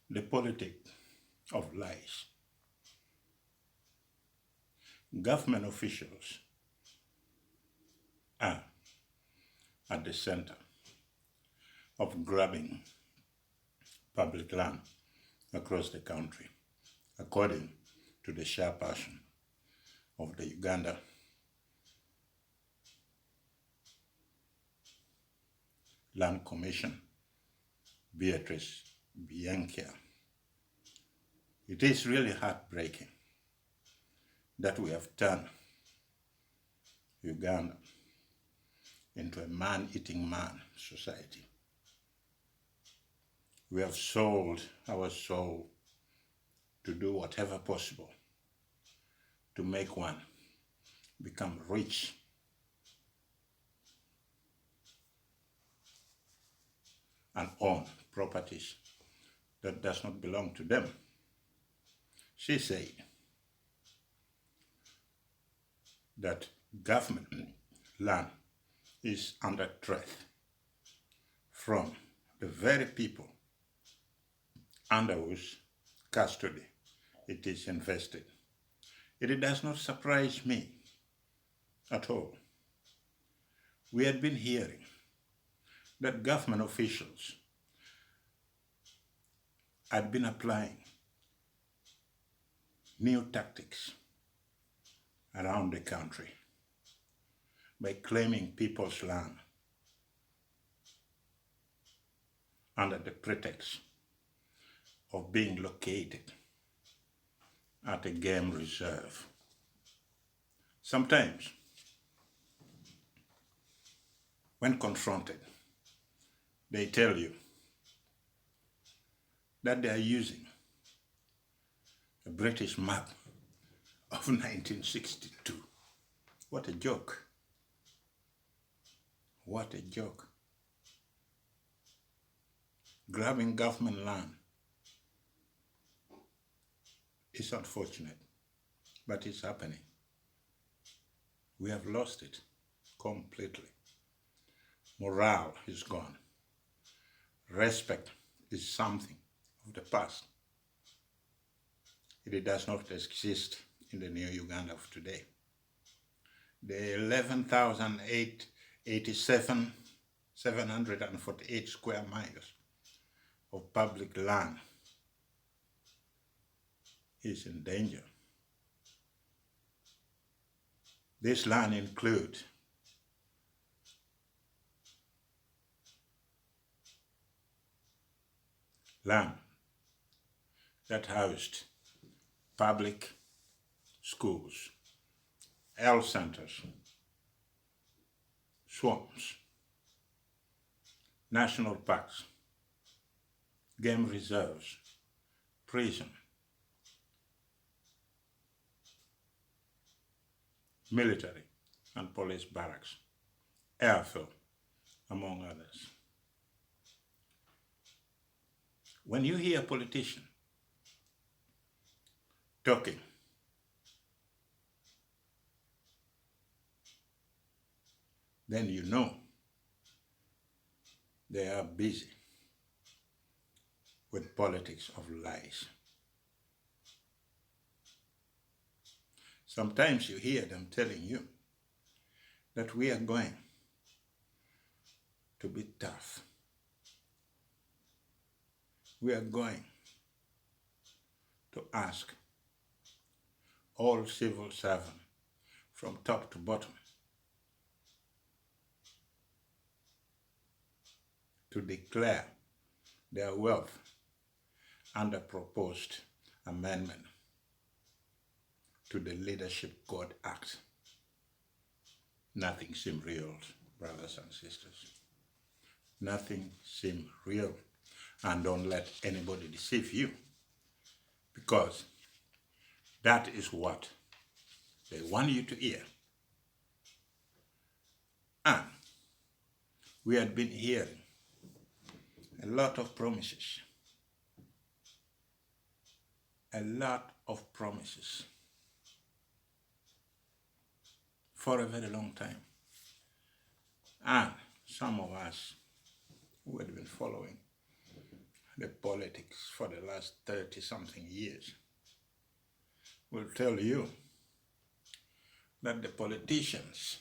the politics of lies. Government officials are at the center of grabbing public land across the country, according to the chairperson of the Uganda Land Commission, 𝙏𝙝𝙖𝙣𝙠. It is really heartbreaking that we have turned Uganda into a man-eating man society. We have sold our soul to do whatever possible to make one become rich and own properties that does not belong to them. She said that government land is under threat from the very people under whose custody it is invested. It does not surprise me at all. We had been hearing that government officials had been applying new tactics around the country by claiming people's land under the pretext of being located at a game reserve. Sometimes, when confronted, they tell you that they are using a British map of 1962. What a joke. What a joke. Grabbing government land is unfortunate, but it's happening. We have lost it completely. Morale is gone. Respect is something of the past. It does not exist in the new Uganda of today. The 11,887,748 square miles of public land is in danger. This land includes land that housed public schools, health centers, swamps, national parks, game reserves, prison, military and police barracks, airfield, among others. When you hear a politician talking then you know they are busy with politics of lies. Sometimes you hear them telling you that we are going to be tough. We are going to ask all civil servants from top to bottom to declare their wealth under proposed amendment to the Leadership Code Act. Nothing seems real, brothers and sisters. Nothing seems real. And don't let anybody deceive you, because that is what they want you to hear. And we had been hearing a lot of promises. A lot of promises for a very long time. And some of us who had been following the politics for the last 30-something years will tell you that the politicians,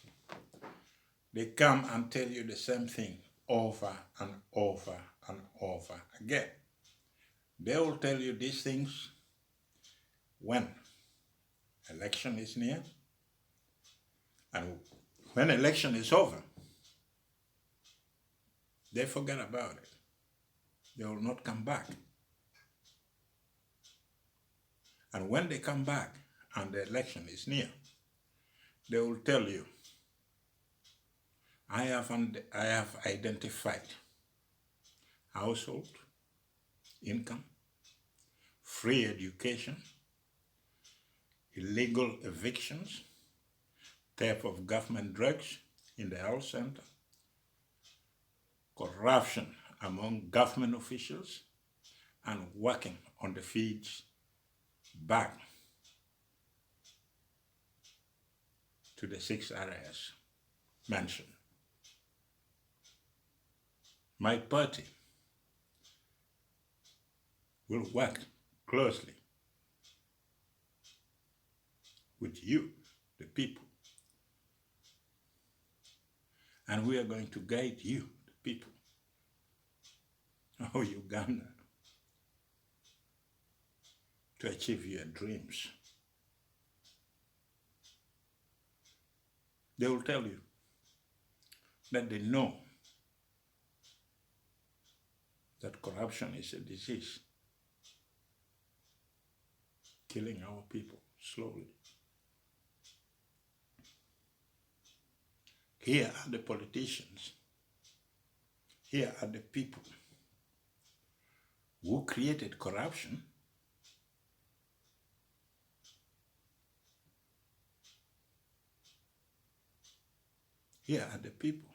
they come and tell you the same thing over and over and over again. They will tell you these things when election is near, and when election is over, they forget about it. They will not come back. And when they come back and the election is near, they will tell you, I have identified household, income, free education, illegal evictions, theft of government drugs in the health center, corruption among government officials, and working on the feeds back to the 𝙏𝙗𝙖𝙣 mansion. My party will work closely with you, the people, and we are going to guide you, the people, of Uganda, to achieve your dreams. They will tell you that they know that corruption is a disease, killing our people slowly. Here are the politicians, here are the people who created corruption, here are the people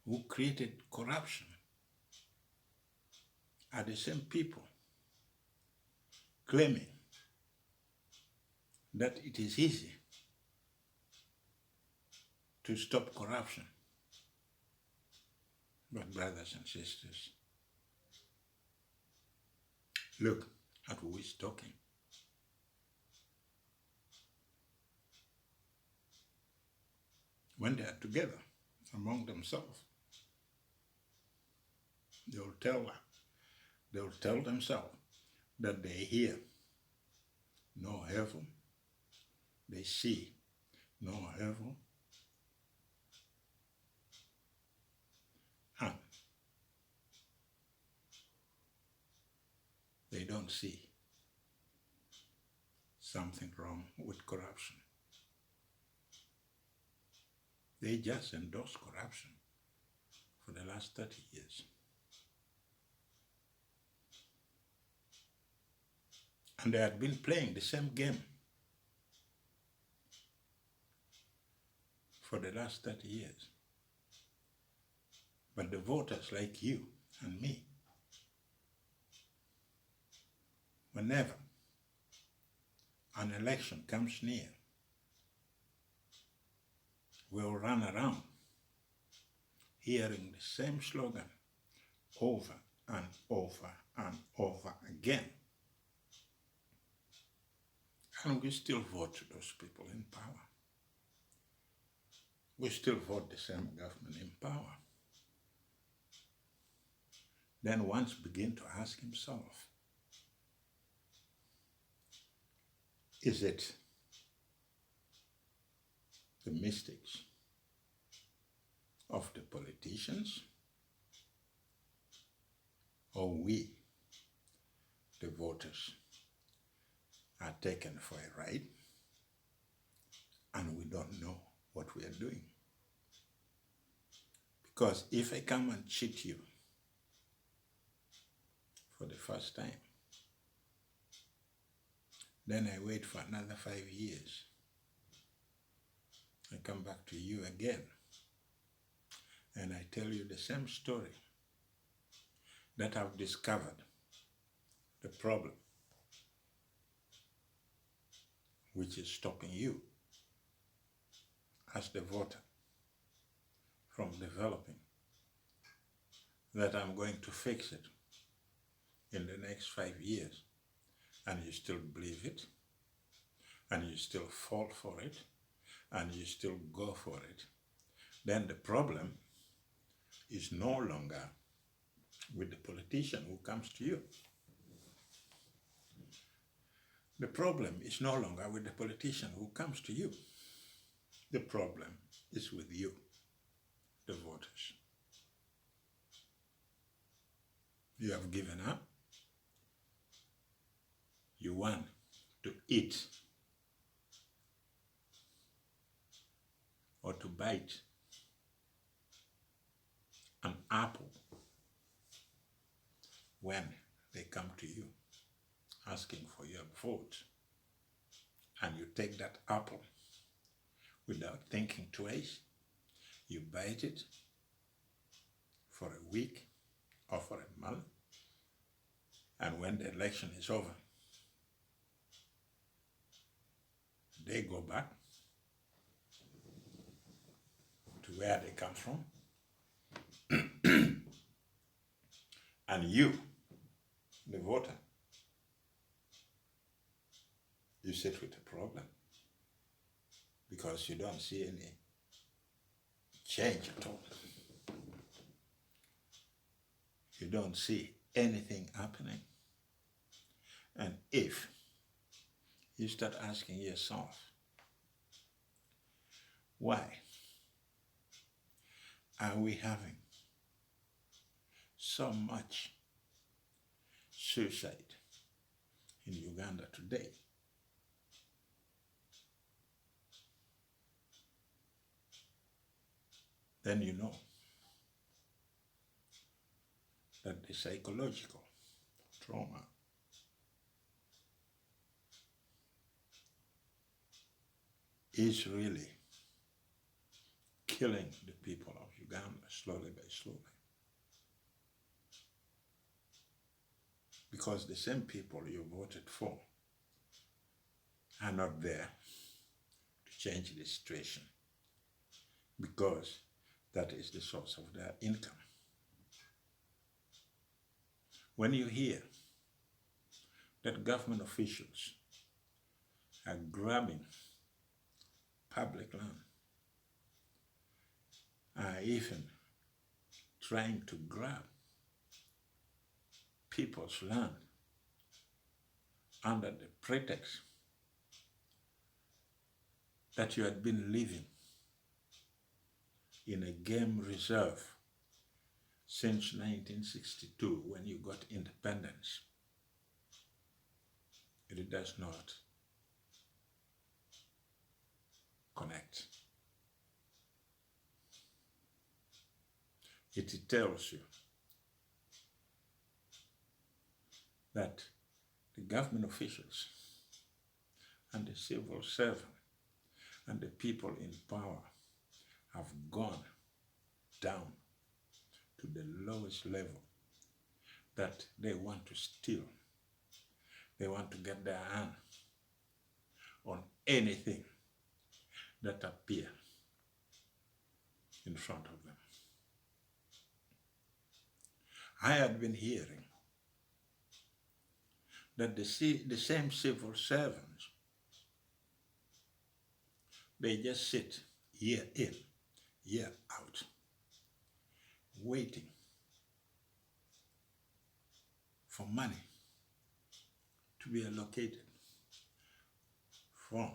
who created corruption, are the same people claiming that it is easy to stop corruption. But brothers and sisters, look at who is talking. When they are together among themselves, they will tell themselves that they hear no heaven, they see no heaven, and they don't see something wrong with corruption. They just endorse corruption for the last 30 years. And they had been playing the same game for the last 30 years. But the voters like you and me, whenever an election comes near, will run around hearing the same slogan over and over and over again. And we still vote those people in power. We still vote the same government in power. Then one begins to ask himself, is it the mistakes of the politicians, or we, the voters, are taken for a ride and we don't know what we are doing? Because if I come and cheat you for the first time, then I wait for another 5 years, I come back to you again, and I tell you the same story that I've discovered the problem which is stopping you as the voter from developing that I'm going to fix it in the next 5 years, and you still believe it, and you still fall for it, and you still go for it, then the problem is no longer with the politician who comes to you. The problem is no longer with the politician who comes to you. The problem is with you, the voters. You have given up. You want to eat or to bite an apple when they come to you asking for your vote, and you take that apple without thinking twice. You bite it for a week or for a month, and when the election is over, they go back to where they come from, and you, the voter, you sit with a problem because you don't see any change at all. You don't see anything happening. And if you start asking yourself, why are we having so much suicide in Uganda today? Then you know that the psychological trauma is really killing the people of Uganda slowly by slowly. Because the same people you voted for are not there to change the situation, because that is the source of their income. When you hear that government officials are grabbing public land, are even trying to grab people's land under the pretext that you had been living in a game reserve since 1962, when you got independence, it does not connect. It tells you that the government officials and the civil servant and the people in power have gone down to the lowest level, that they want to steal. They want to get their hand on anything that appears in front of them. I had been hearing that the same civil servants, they just sit year in, year out, waiting for money to be allocated from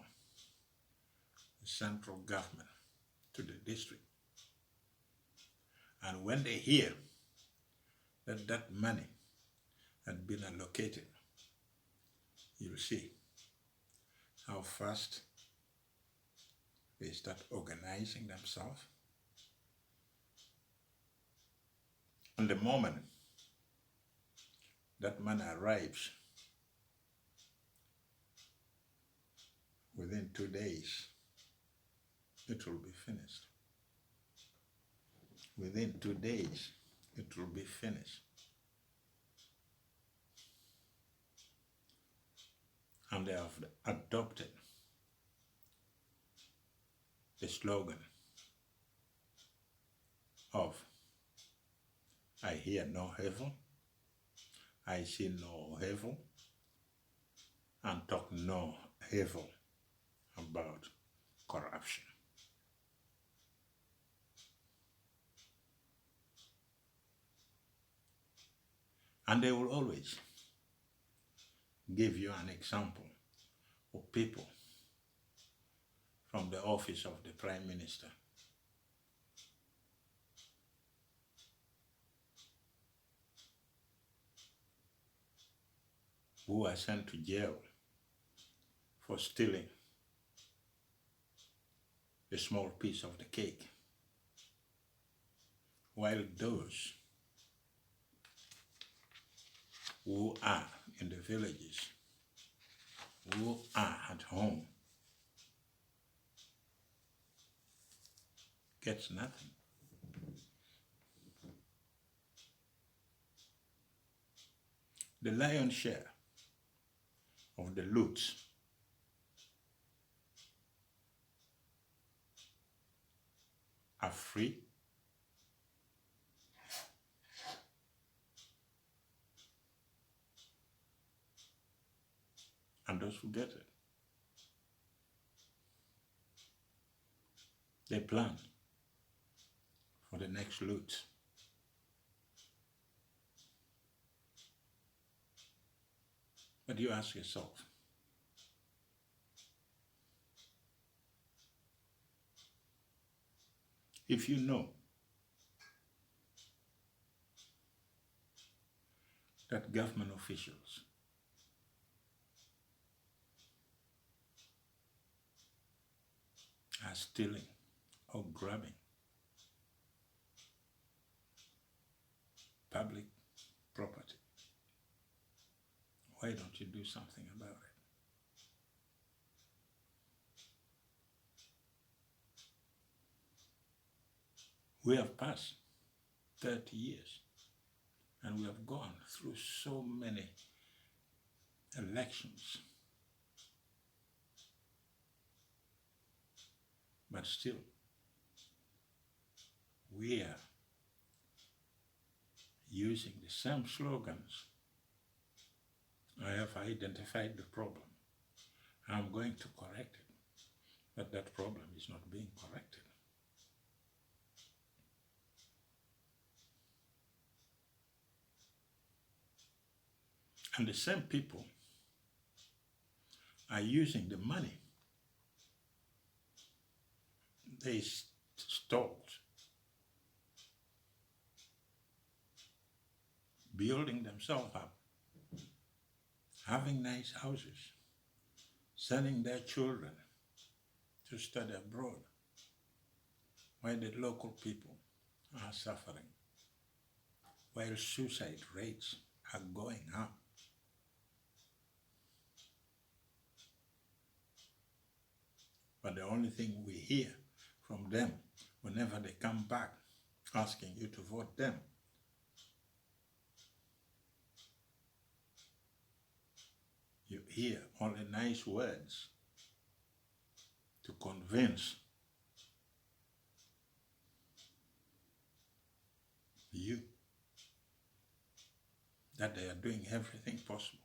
the central government to the district. And when they hear that that money had been allocated, you'll see how fast they start organizing themselves. And the moment that money arrives, within 2 days, it will be finished. Within 2 days, it will be finished. And they have adopted the slogan of I hear no evil, I see no evil, and talk no evil about corruption. And they will always give you an example of people from the office of the Prime Minister who are sent to jail for stealing a small piece of the cake, while those who are in the villages, who are at home, gets nothing. The lion's share of the loot are free, and those who get it, they plan for the next loot. But you ask yourself, if you know that government officials are stealing or grabbing public property, why don't you do something about it? We have passed 30 years and we have gone through so many elections, but still we are using the same slogans. I have identified the problem. I'm going to correct it, but that problem is not being corrected. And the same people are using the money they stole, building themselves up, having nice houses, sending their children to study abroad, while the local people are suffering, while suicide rates are going up. But the only thing we hear from them whenever they come back asking you to vote them, you hear only nice words to convince you that they are doing everything possible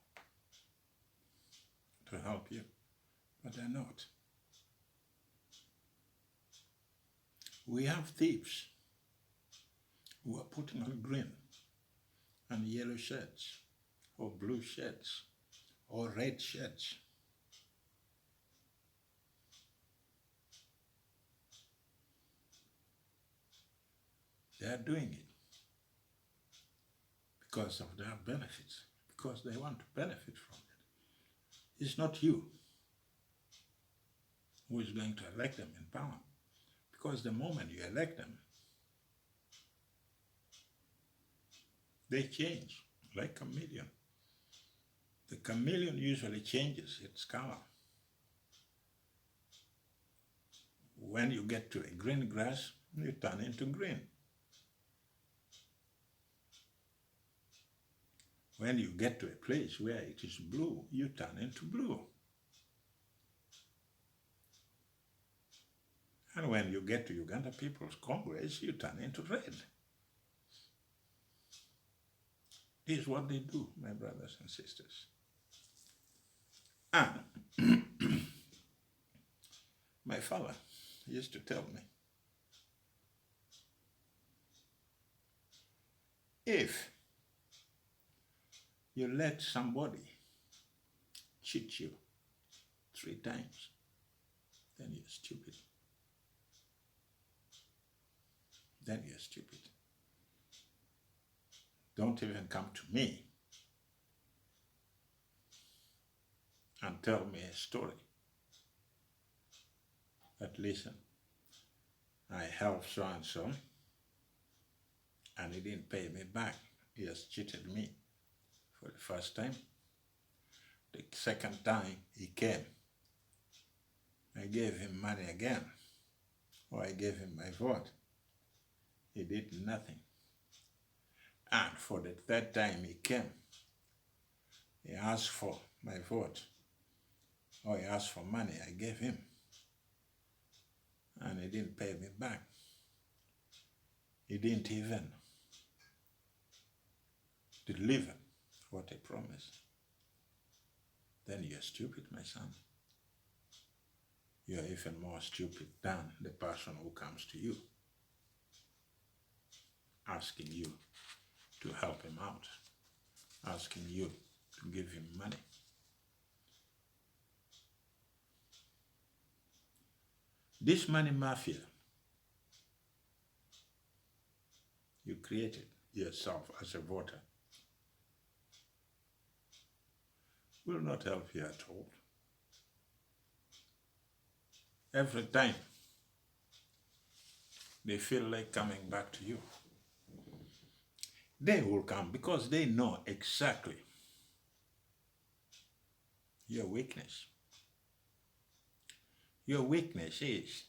to help you, but they're not. We have thieves who are putting on green and yellow shirts, or blue shirts, or red shirts. They are doing it because of their benefits, because they want to benefit from it. It's not you who is going to elect them in power, because the moment you elect them, they change like a chameleon. The chameleon usually changes its color. When you get to a green grass, you turn into green. When you get to a place where it is blue, you turn into blue. And when you get to Uganda People's Congress, you turn into red. This is what they do, my brothers and sisters. And my father used to tell me, if you let somebody cheat you 3 times, then you're stupid. Then you're stupid. Don't even come to me and tell me a story. But listen, I helped so-and-so, and he didn't pay me back. He has cheated me for the first time. The second time he came, I gave him money again, or I gave him my vote. He did nothing. And for the third time he came, he asked for my vote, or he asked for money. I gave him, and he didn't pay me back. He didn't even deliver what I promised. Then you're stupid, my son. You're even more stupid than the person who comes to you, asking you to help him out, asking you to give him money. This money mafia, you created yourself as a voter, will not help you at all. Every time they feel like coming back to you, they will come because they know exactly your weakness. Your weakness is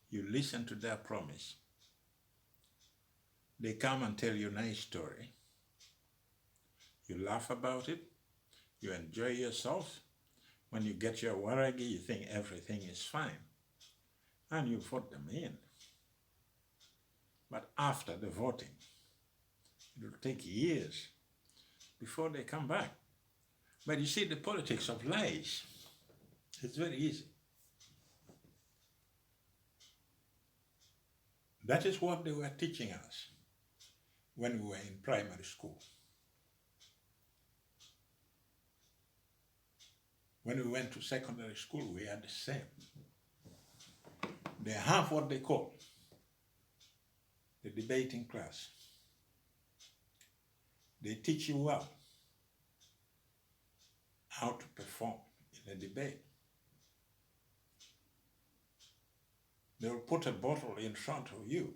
you listen to their promise. They come and tell you a nice story. You laugh about it. You enjoy yourself. When you get your waragi, you think everything is fine. And you vote them in. But after the voting, it will take years before they come back. But you see, the politics of lies, it's very easy. That is what they were teaching us when we were in primary school. When we went to secondary school, we had the same. They have what they call the debating class. They teach you well how to perform in a debate. They'll put a bottle in front of you,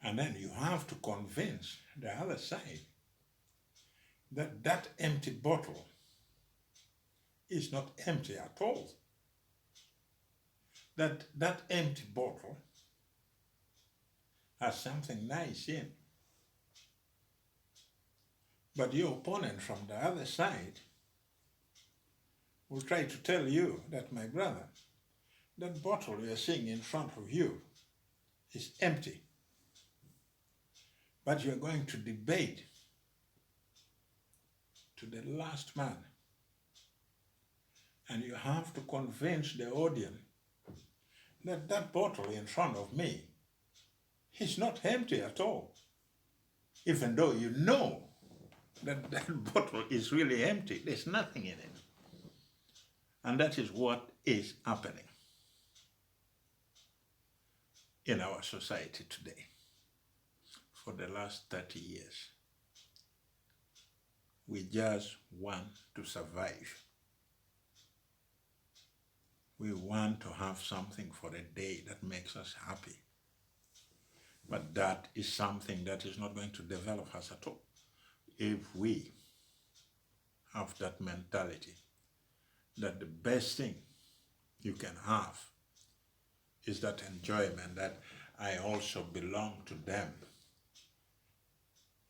and then you have to convince the other side that that empty bottle is not empty at all. That empty bottle has something nice in. But your opponent from the other side will try to tell you that, my brother, that bottle you're seeing in front of you is empty. But you're going to debate to the last man. And you have to convince the audience that that bottle in front of me is not empty at all. Even though you know that that bottle is really empty, there's nothing in it. And that is what is happening in our society today for the last 30 years. We just want to survive. We want to have something for a day that makes us happy. But that is something that is not going to develop us at all. If we have that mentality that the best thing you can have is that enjoyment that I also belong to them,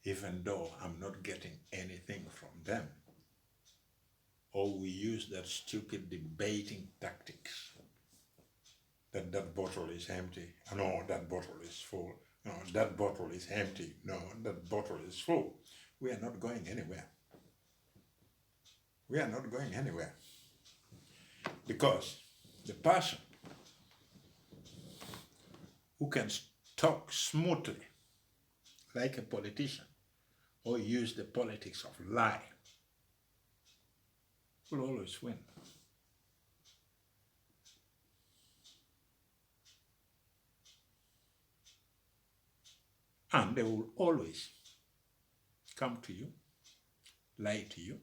even though I'm not getting anything from them. Or we use that stupid debating tactics, that that bottle is empty, and oh, that bottle is full, No, that bottle is empty. No, that bottle is full. We are not going anywhere. We are not going anywhere. Because the person who can talk smoothly like a politician or use the politics of lie will always win. And they will always come to you, lie to you,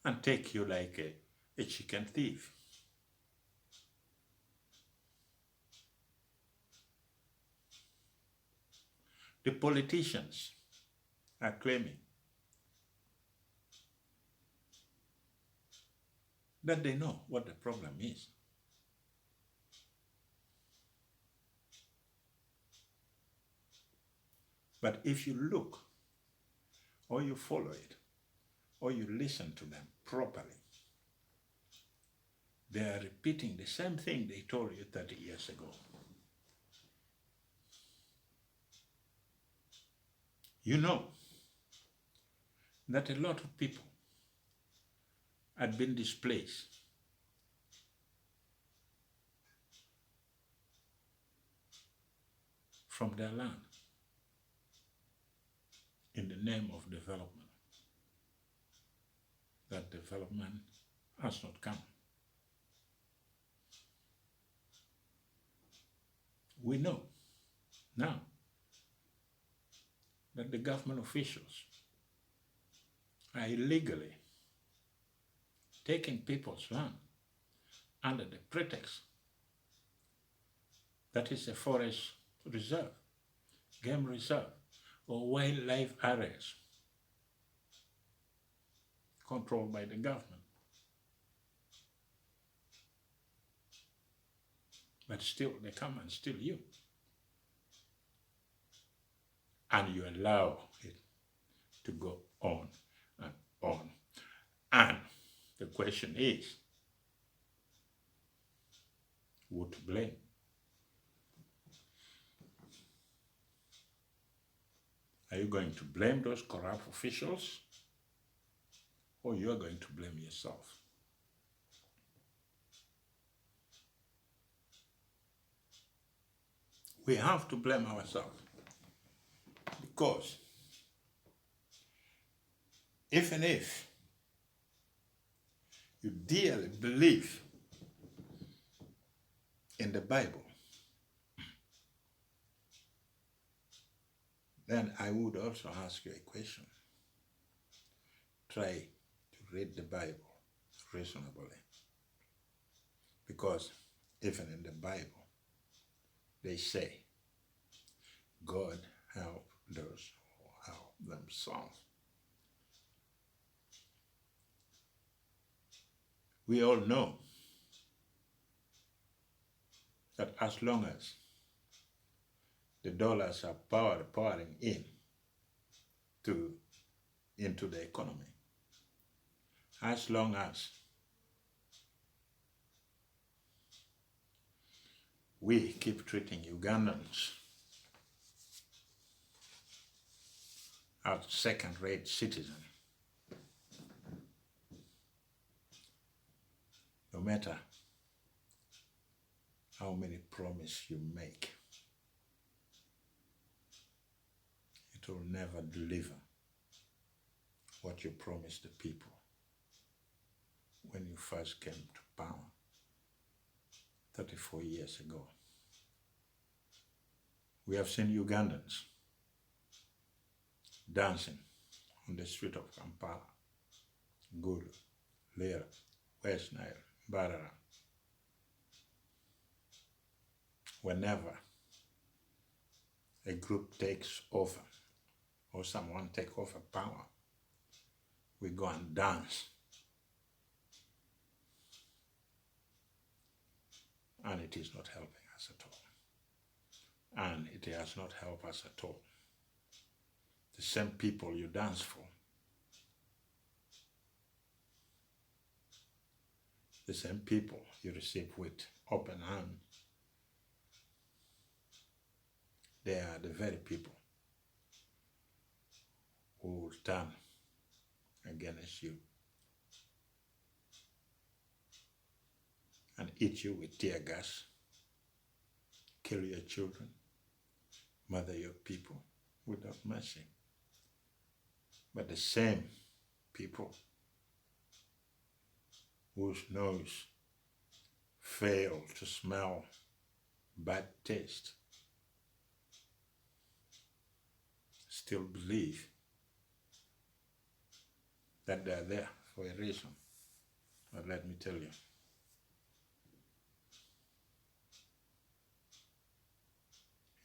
and take you like a chicken thief. The politicians are claiming that they know what the problem is. But if you look, or you follow it, or you listen to them properly, they are repeating the same thing they told you 30 years ago. You know that a lot of people had been displaced from their land in the name of development. That development has not come. We know now that the government officials are illegally taking people's land under the pretext that is a forest reserve, game reserve, or wildlife areas controlled by the government. But still, they come and steal you. And you allow it to go on and on. And the question is, who to blame? Are you going to blame those corrupt officials? Or you are going to blame yourself? We have to blame ourselves. Because even if you dearly believe in the Bible, then I would also ask you a question. Try to read the Bible reasonably. Because even in the Bible, they say, God help those who help themselves. We all know that as long as the dollars are pouring into the economy, as long as we keep treating Ugandans as second-rate citizens, no matter how many promises you make, it will never deliver what you promised the people when you first came to power 34 years ago. We have seen Ugandans dancing on the street of Kampala, Gulu, Lira, West Nile, Mbarara. Whenever a group takes over or someone takes over power, we go and dance. And it is not helping us at all. And it has not helped us at all. The same people you dance for the same people you receive with open arms, they are the very people who will turn against you and eat you with tear gas, kill your children, murder your people without mercy. But the same people whose nose fail to smell bad taste still believe that they're there for a reason. But let me tell you,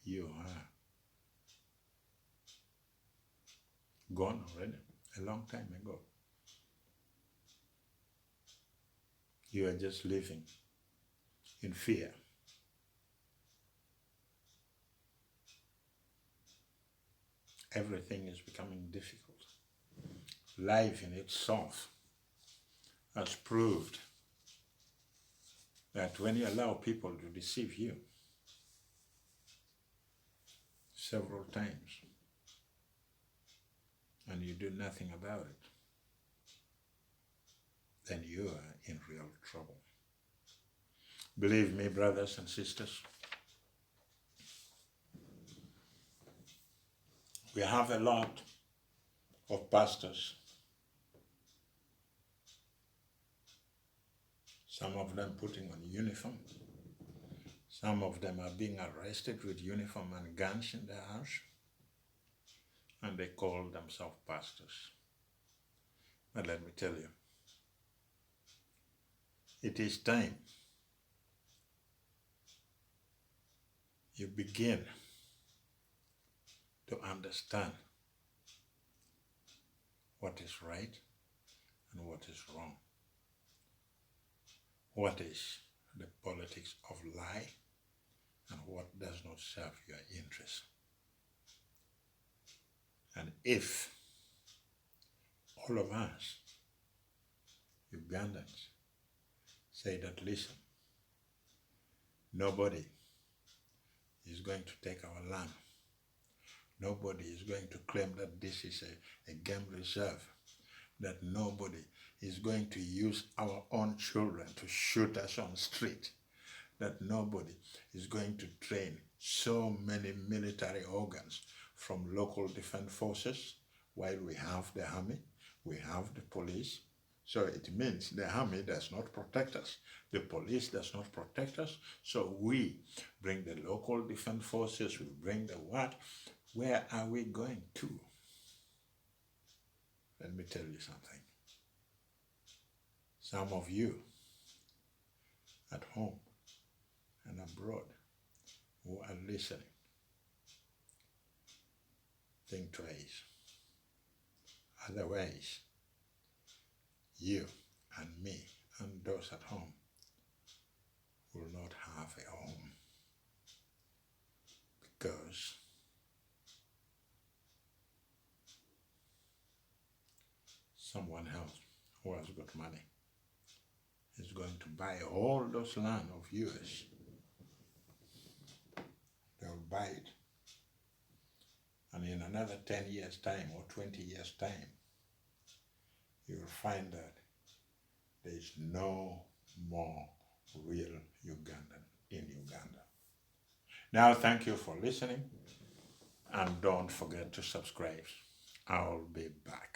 you are gone already, a long time ago. You are just living in fear. Everything is becoming difficult. Life in itself has proved that when you allow people to deceive you several times and you do nothing about it, then you are in real trouble. Believe me, brothers and sisters, we have a lot of pastors. Some of them putting on uniform. Some of them are being arrested with uniform and guns in their house. And they call themselves pastors. But let me tell you, it is time you begin to understand what is right and what is wrong. What is the politics of lie and what does not serve your interests. And if all of us, Ugandans, say that, listen, nobody is going to take our land. Nobody is going to claim that this is a game reserve. That nobody is going to use our own children to shoot us on the street. That nobody is going to train so many military organs from local defense forces, while we have the army, we have the police. So it means the army does not protect us, the police does not protect us, so we bring the local defense forces, we bring the what? Where are we going to? Let me tell you something. Some of you at home and abroad who are listening, think twice. Otherwise, you and me and those at home will not have a home, because someone else who has got money is going to buy all those land of yours. They'll buy it. And in another 10 years' time or 20 years' time, you will find that there is no more real Ugandan in Uganda. Now, thank you for listening, and don't forget to subscribe. I'll be back.